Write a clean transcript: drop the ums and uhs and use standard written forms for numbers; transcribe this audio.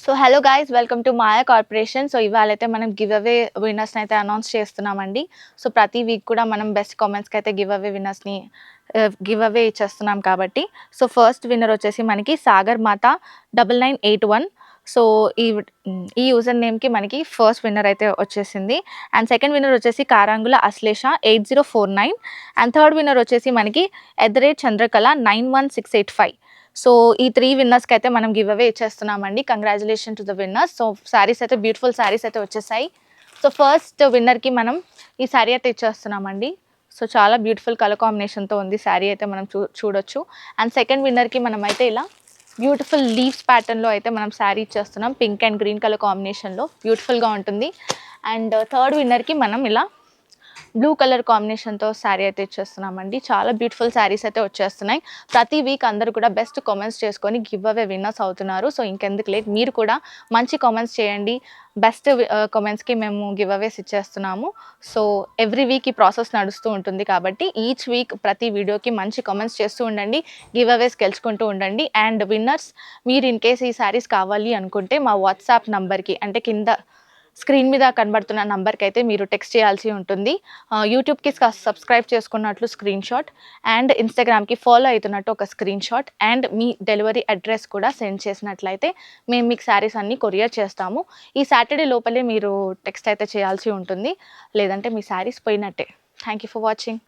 So hello guys, welcome to Maya corporation. So ఇవాళైతే మనం give అవే విన్నర్స్ని అయితే అనౌన్స్ చేస్తున్నామండి. సో ప్రతి వీక్ కూడా మనం బెస్ట్ కామెంట్స్కి అయితే గివ్ అవే విన్నర్స్ని గివ్ అవే ఇచ్చేస్తున్నాం కాబట్టి. సో ఫస్ట్ విన్నర్ వచ్చేసి మనకి సాగర్ మాత 9981. సో ఈ యూజర్ నేమ్కి మనకి ఫస్ట్ విన్నర్ అయితే వచ్చేసింది. అండ్ సెకండ్ విన్నర్ వచ్చేసి కారాంగుల అశ్లేష 8049. అండ్ థర్డ్ విన్నర్ వచ్చేసి మనకి @చంద్రకళ 91685. సో ఈ 3 విన్నర్స్కి అయితే మనం గివ్ అవే ఇచ్చేస్తున్నామండి. Congratulation to the winners. So saris అయితే బ్యూటిఫుల్ శారీస్ అయితే వచ్చేసాయి. సో ఫస్ట్ విన్నర్కి మనం ఈ శారీ అయితే ఇచ్చేస్తున్నామండి. సో చాలా బ్యూటిఫుల్ కలర్ కాంబినేషన్తో ఉంది శారీ అయితే మనం చూడొచ్చు. అండ్ సెకండ్ విన్నర్కి మనం అయితే ఇలా బ్యూటిఫుల్ లీవ్స్ ప్యాటర్న్లో అయితే మనం శారీ ఇచ్చేస్తున్నాం. పింక్ అండ్ గ్రీన్ కలర్ కాంబినేషన్లో బ్యూటిఫుల్గా ఉంటుంది. అండ్ థర్డ్ విన్నర్కి మనం ఇలా బ్లూ కలర్ కాంబినేషన్తో శారీ అయితే ఇచ్చేస్తున్నామండి. చాలా బ్యూటిఫుల్ శారీస్ అయితే వచ్చేస్తున్నాయి. ప్రతి వీక్ అందరూ కూడా బెస్ట్ కామెంట్స్ చేసుకొని గివ్ అవే విన్నర్స్ అవుతున్నారు. సో ఇంకెందుకు లేట్, మీరు కూడా మంచి కామెంట్స్ చేయండి. బెస్ట్ కామెంట్స్కి మేము గివ్ అవేస్ ఇచ్చేస్తున్నాము. సో ఎవ్రీ వీక్ ఈ ప్రాసెస్ నడుస్తూ ఉంటుంది కాబట్టి ఈచ్ వీక్ ప్రతి వీడియోకి మంచి కామెంట్స్ చేస్తూ ఉండండి, గివ్ అవేస్ గెలుచుకుంటూ ఉండండి. అండ్ విన్నర్స్, మీరు ఇన్ కేస్ ఈ శారీస్ కావాలి అనుకుంటే మా వాట్సాప్ నంబర్కి, అంటే కింద స్క్రీన్ మీద కనబడుతున్న నంబర్కి అయితే మీరు టెక్స్ట్ చేయాల్సి ఉంటుంది. యూట్యూబ్కి సబ్స్క్రైబ్ చేసుకున్నట్లు స్క్రీన్ షాట్, అండ్ ఇన్స్టాగ్రామ్కి ఫాలో అవుతున్నట్టు ఒక screen shot, and me delivery address కూడా సెండ్ చేసినట్లయితే మేము మీకు శారీస్ అన్నీ కొరియర్ చేస్తాము. ఈ సాటర్డే లోపలే మీరు టెక్స్ట్ అయితే చేయాల్సి ఉంటుంది, లేదంటే మీ శారీస్ పోయినట్టే. Thank you for watching.